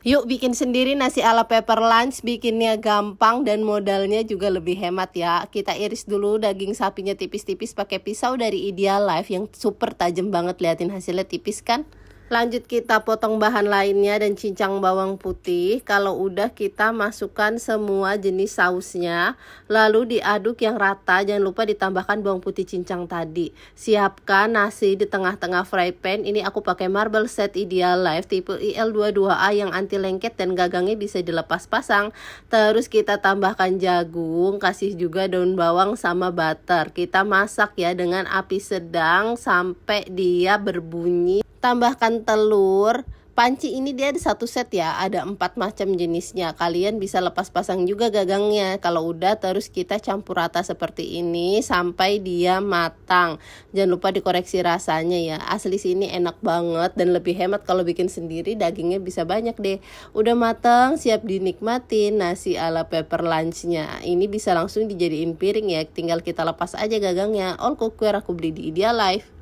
Yuk bikin sendiri nasi ala pepper lunch, bikinnya gampang dan modalnya juga lebih hemat ya. Kita iris dulu daging sapinya tipis-tipis pakai pisau dari Ideal Life yang super tajam banget, liatin hasilnya tipis kan? Lanjut kita potong bahan lainnya dan cincang bawang putih. Kalau udah kita masukkan semua jenis sausnya, lalu diaduk yang rata, jangan lupa ditambahkan bawang putih cincang tadi. Siapkan nasi di tengah-tengah fry pan. Ini aku pakai marble set Ideal Life tipe IL22A yang anti lengket dan gagangnya bisa dilepas pasang. Terus kita tambahkan jagung, kasih juga daun bawang sama butter. Kita masak ya dengan api sedang sampai dia berbunyi. Tambahkan telur. Panci ini dia ada satu set ya, ada 4 macam jenisnya. Kalian bisa lepas pasang juga gagangnya. Kalau udah, terus kita campur rata seperti ini sampai dia matang. Jangan lupa dikoreksi rasanya ya. Asli sini enak banget dan lebih hemat kalau bikin sendiri, dagingnya bisa banyak deh. Udah matang, siap dinikmatin nasi ala pepper lunchnya. Ini bisa langsung dijadiin piring ya, tinggal kita lepas aja gagangnya. All cookware aku beli di Ideal Life.